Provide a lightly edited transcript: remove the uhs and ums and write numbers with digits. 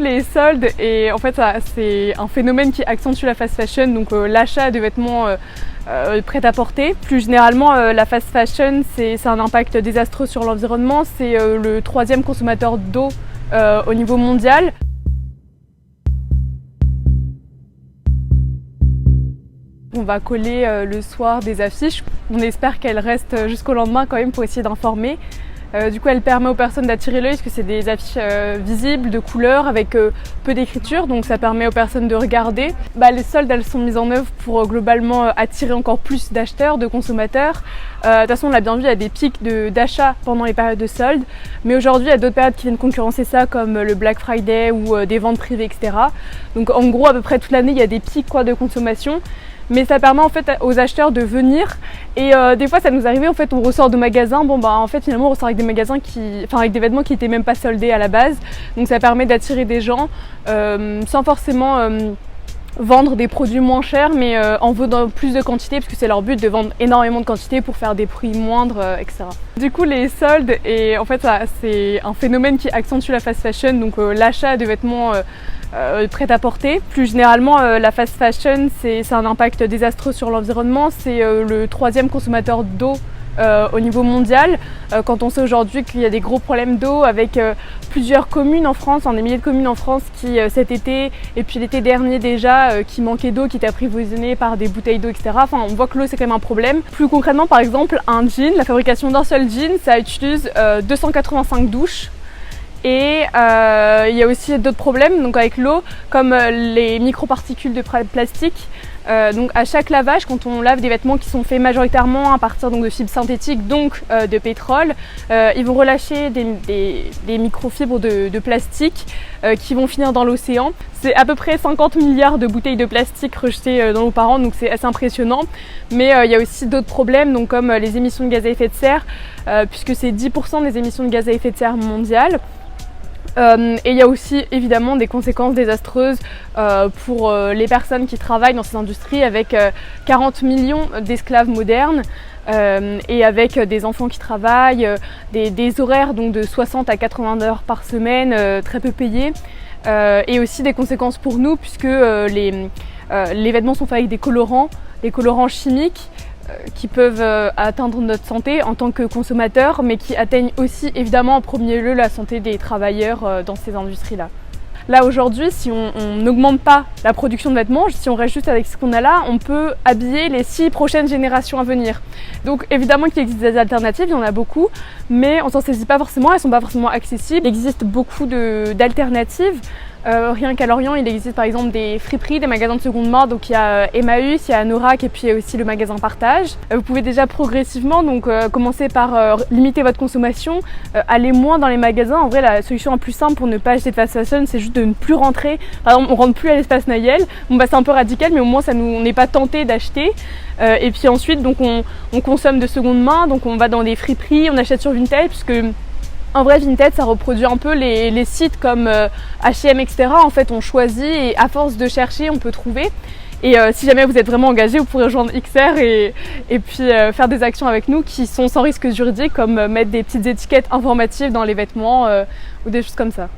les soldes, et en fait c'est un phénomène qui accentue la fast fashion, donc l'achat de vêtements prêt-à-porter. Plus généralement, la fast fashion, c'est un impact désastreux sur l'environnement. C'est le 3e consommateur d'eau au niveau mondial. On va coller le soir des affiches. On espère qu'elles restent jusqu'au lendemain quand même pour essayer d'informer. Du coup, elle permet aux personnes d'attirer l'œil parce que c'est des affiches visibles, de couleurs, avec peu d'écriture, donc ça permet aux personnes de regarder. Les soldes, elles sont mises en œuvre pour globalement attirer encore plus d'acheteurs, de consommateurs. De toute façon, on l'a bien vu, il y a des pics d'achat pendant les périodes de soldes, mais aujourd'hui, il y a d'autres périodes qui viennent concurrencer ça, comme le Black Friday ou des ventes privées, etc. Donc en gros, à peu près toute l'année, il y a des pics de consommation. Mais ça permet en fait aux acheteurs de venir, et des fois ça nous arrivait, en fait on ressort de magasins, en fait finalement on ressort avec des magasins avec des vêtements qui étaient même pas soldés à la base, donc ça permet d'attirer des gens sans forcément vendre des produits moins chers, mais en vendant plus de quantité, parce que c'est leur but de vendre énormément de quantité pour faire des prix moindres, etc. Du coup les soldes, et en fait c'est un phénomène qui accentue la fast fashion, donc l'achat de vêtements prêt-à-porter. Plus généralement, la fast fashion, c'est un impact désastreux sur l'environnement. C'est le 3e consommateur d'eau au niveau mondial. Quand on sait aujourd'hui qu'il y a des gros problèmes d'eau avec plusieurs communes en France, des milliers de communes en France qui cet été et puis l'été dernier déjà, qui manquaient d'eau, qui étaient approvisionnées par des bouteilles d'eau, etc. On voit que l'eau c'est quand même un problème. Plus concrètement, par exemple, un jean, la fabrication d'un seul jean, ça utilise 285 douches. Et il y a aussi d'autres problèmes donc avec l'eau, comme les microparticules de plastique. Donc à chaque lavage, quand on lave des vêtements qui sont faits majoritairement à partir de fibres synthétiques, donc de pétrole, ils vont relâcher des microfibres de plastique qui vont finir dans l'océan. C'est à peu près 50 milliards de bouteilles de plastique rejetées dans l'eau par an, donc c'est assez impressionnant. Mais il y a aussi d'autres problèmes, donc comme les émissions de gaz à effet de serre, puisque c'est 10% des émissions de gaz à effet de serre mondiales. Et il y a aussi évidemment des conséquences désastreuses pour les personnes qui travaillent dans ces industries, avec 40 millions d'esclaves modernes et avec des enfants qui travaillent, des horaires donc de 60 à 80 heures par semaine, très peu payés, et aussi des conséquences pour nous, puisque les vêtements sont faits avec des colorants chimiques qui peuvent atteindre notre santé en tant que consommateurs, mais qui atteignent aussi évidemment en premier lieu la santé des travailleurs dans ces industries-là. Là aujourd'hui, si on n'augmente pas la production de vêtements, si on reste juste avec ce qu'on a là, on peut habiller les 6 prochaines générations à venir. Donc évidemment qu'il existe des alternatives, il y en a beaucoup, mais on s'en saisit pas forcément, elles sont pas forcément accessibles. Il existe beaucoup d'alternatives. Rien qu'à Lorient, il existe par exemple des friperies, des magasins de seconde main, donc il y a Emmaüs, il y a Norac et puis il y a aussi le magasin Partage. Vous pouvez déjà progressivement commencer par limiter votre consommation, aller moins dans les magasins. En vrai, la solution la plus simple pour ne pas acheter de fast fashion, c'est juste de ne plus rentrer. Par exemple, on rentre plus à l'espace Nayel. C'est un peu radical, mais au moins on n'est pas tenté d'acheter. Et puis ensuite, donc on consomme de seconde main, donc on va dans des friperies, on achète sur Vinted, puisque en vrai, Vinted, ça reproduit un peu les sites comme H&M, etc. En fait, on choisit et à force de chercher, on peut trouver. Et si jamais vous êtes vraiment engagé, vous pourrez rejoindre XR et puis faire des actions avec nous qui sont sans risque juridique, comme mettre des petites étiquettes informatives dans les vêtements ou des choses comme ça.